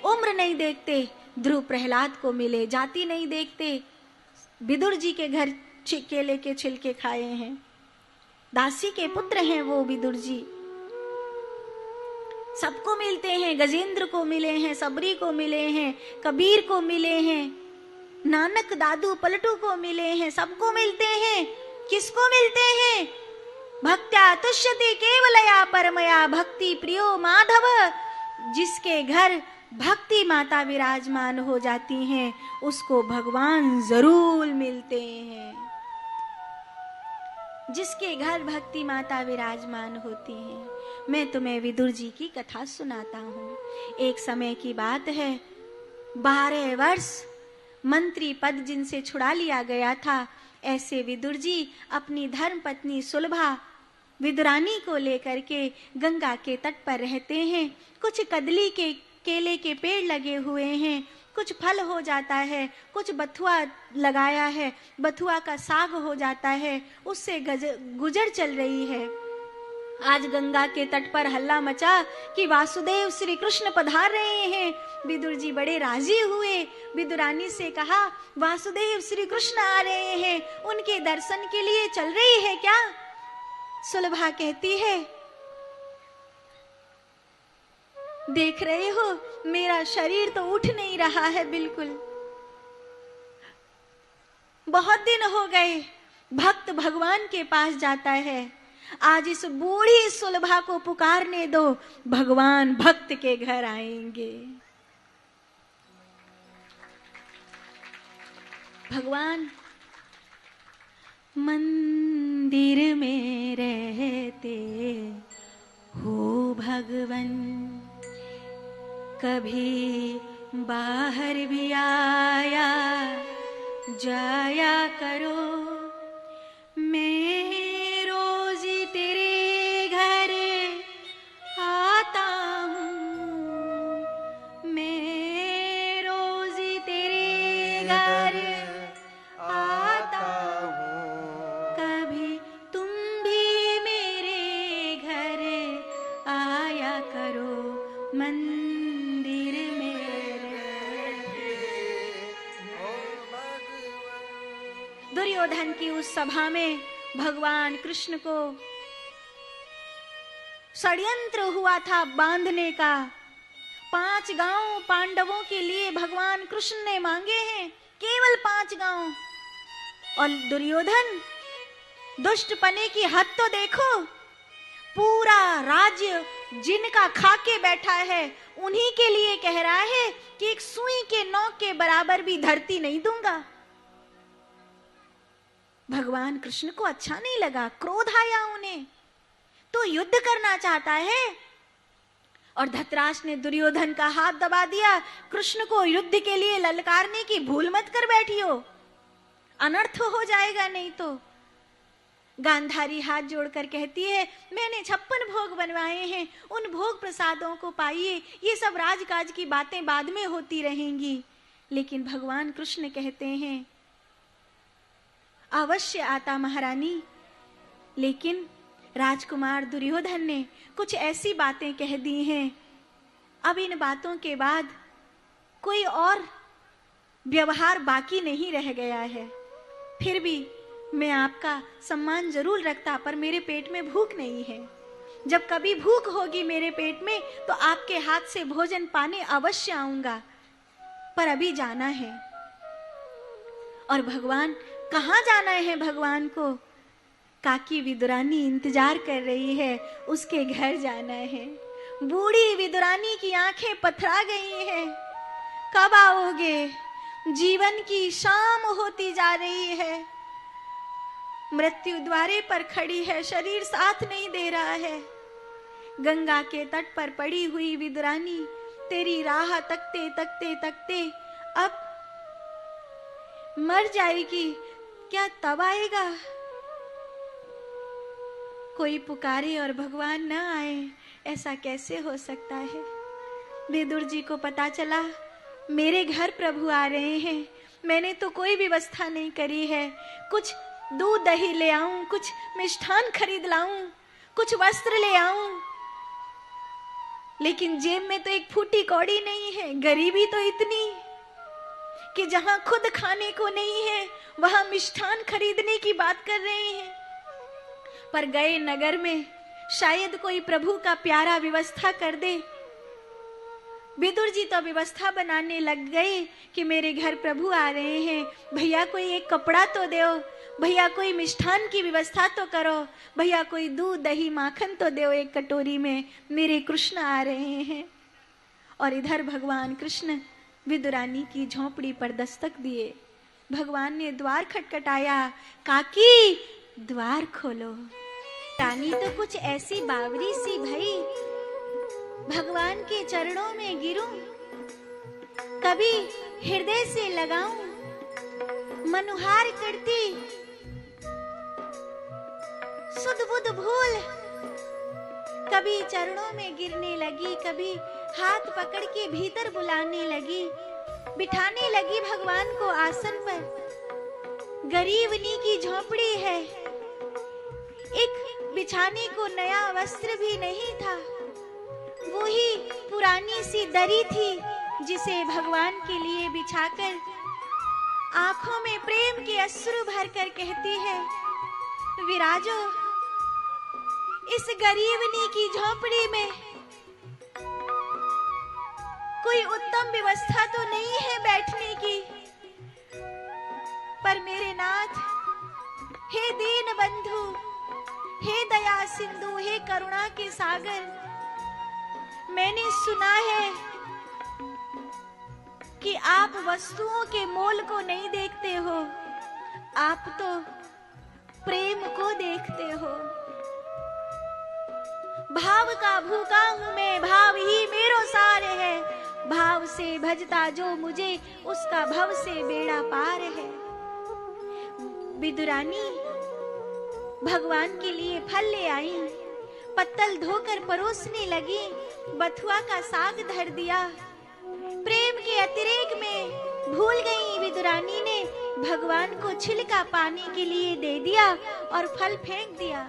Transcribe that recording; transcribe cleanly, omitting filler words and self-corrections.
उम्र नहीं देखते, ध्रुव प्रहलाद को मिले, जाति नहीं देखते, विदुर जी के घर केले के छिलके खाए हैं, दासी के पुत्र हैं वो विदुर जी। सबको मिलते हैं, गजेंद्र को मिले हैं, सबरी को मिले हैं, कबीर को मिले हैं, नानक दादू पलटू को मिले हैं, सबको मिलते हैं। किसको मिलते हैं? भक्त्या तुष्यति केवलया परमया भक्ति प्रियो माधव। जिसके घर भक्ति माता विराजमान हो जाती हैं उसको भगवान जरूर मिलते हैं। जिसके घर भक्ति माता विराजमान होती हैं। मैं तुम्हें विदुर जी की कथा सुनाता हूँ। एक समय की बात है, 12 वर्ष मंत्री पद जिनसे छुड़ा लिया गया था, ऐसे विदुर जी अपनी धर्म पत्नी सुलभा विदुरानी को लेकर के गंगा के तट पर रहते हैं। कुछ कदली के केले के पेड़ लगे हुए हैं, कुछ फल हो जाता है, कुछ बथुआ लगाया है, बथुआ का साग हो जाता है, उससे गुजर चल रही है। आज गंगा के तट पर हल्ला मचा कि वासुदेव श्री कृष्ण पधार रहे हैं। विदुर जी बड़े राजी हुए, विदुरानी से कहा वासुदेव श्री कृष्ण आ रहे हैं, उनके दर्शन के लिए चल रही है क्या? सुलभा कहती है, देख रहे हो मेरा शरीर तो उठ नहीं रहा है बिल्कुल, बहुत दिन हो गए। भक्त भगवान के पास जाता है, आज इस बूढ़ी सुलभा को पुकारने दो, भगवान भक्त के घर आएंगे। भगवान मंदिर में रहते हो भगवन, कभी बाहर भी आया जाया करो। मैं रोज तेरे घर आता हूँ, मैं रोज तेरे घर आता हूँ, कभी तुम भी मेरे घर आया करो। मंदिर में दुर्योधन की उस सभा में भगवान कृष्ण को षड्यंत्र हुआ था बांधने का। 5 गांव पांडवों के लिए भगवान कृष्ण ने मांगे हैं, केवल 5 गांव। और दुर्योधन दुष्ट पने की हद तो देखो, पूरा राज्य जिनका खाके बैठा है उन्हीं के लिए कह रहा है कि एक सुई के नोक के बराबर भी धरती नहीं दूंगा। भगवान कृष्ण को अच्छा नहीं लगा, क्रोध आया उन्हें, तो युद्ध करना चाहता है। और धृतराष्ट्र ने दुर्योधन का हाथ दबा दिया, कृष्ण को युद्ध के लिए ललकारने की भूल मत कर बैठियो, अनर्थ हो जाएगा नहीं तो। गांधारी हाथ जोड़कर कहती है, मैंने 56 भोग बनवाए हैं, उन भोग प्रसादों को पाइए, ये सब राजकाज की बातें बाद में होती रहेंगी। लेकिन भगवान कृष्ण कहते हैं, अवश्य आता महारानी। लेकिन राजकुमार दुर्योधन ने कुछ ऐसी बातें कह दी हैं, अब इन बातों के बाद कोई और व्यवहार बाकी नहीं रह गया है। फिर भी मैं आपका सम्मान जरूर रखता, पर मेरे पेट में भूख नहीं है। जब कभी भूख होगी मेरे पेट में तो आपके हाथ से भोजन पाने अवश्य आऊंगा, पर अभी जाना है। और भगवान, कहाँ जाना है भगवान को? काकी विदुरानी इंतजार कर रही है, उसके घर जाना है। बूढ़ी विदुरानी की आंखें पथरा गई हैं, कब आओगे? जीवन की शाम होती जा रही है, मृत्यु द्वारे पर खड़ी है, शरीर साथ नहीं दे रहा है। गंगा के तट पर पड़ी हुई विदुरानी तेरी राह तकते तकते तकते अब मर जाएगी, क्या तब आएगा? कोई पुकारे और भगवान न आए, ऐसा कैसे हो सकता है? विदुर जी को पता चला मेरे घर प्रभु आ रहे हैं, मैंने तो कोई व्यवस्था नहीं करी है। कुछ दूध दही ले आऊं, कुछ मिष्ठान खरीद लाऊं, कुछ वस्त्र ले आऊं। लेकिन जेब में तो एक फूटी कौड़ी नहीं है। गरीबी तो इतनी कि जहां खुद खाने को नहीं है वहां मिष्ठान खरीदने की बात कर रहे हैं। पर गए नगर में, शायद कोई प्रभु का प्यारा व्यवस्था कर दे। विदुर जी तो व्यवस्था बनाने लग गए कि मेरे घर प्रभु आ रहे हैं, भैया कोई एक कपड़ा तो दो, भैया कोई मिष्ठान की व्यवस्था तो करो, भैया कोई दूध दही माखन तो दो एक कटोरी में, मेरे कृष्ण आ रहे हैं। और इधर भगवान कृष्ण विदुरानी की झोंपड़ी पर दस्तक दिए। भगवान ने द्वार खटखटाया, काकी द्वार खोलो। रानी तो कुछ ऐसी बावरी सी भई, भगवान के चरणों में गिरूं, कभी हृदय से लगाऊं, मनुहार करती सुध बुध भूल। कभी चरणों में गिरने लगी, कभी हाथ पकड़ के भीतर बुलाने लगी, बिठाने लगी भगवान को आसन पर। गरीबनी की झोपड़ी है, एक बिछाने को नया वस्त्र भी नहीं था, वही पुरानी सी दरी थी जिसे भगवान के लिए बिछाकर आंखों में प्रेम के अश्रु भरकर कहती है, विराजो। इस गरीबनी की झोपड़ी में कोई उत्तम व्यवस्था तो नहीं है बैठने की, पर मेरे नाथ, हे दीन बंधु, हे दया सिंधु, हे करुणा के सागर, मैंने सुना है कि आप वस्तुओं के मोल को नहीं देखते हो, आप तो प्रेम को देखते हो। भाव का भूखा हूं मैं, भाव ही मेरो सार है, भाव से भजता जो मुझे, उसका भव से बेड़ा पार है। विदुरानी भगवान के लिए फल ले आई, पत्तल धोकर परोसने लगी, बथुआ का साग धर दिया। प्रेम के अतिरेक में भूल गई विदुरानी ने भगवान को छिलका पाने के लिए दे दिया और फल फेंक दिया।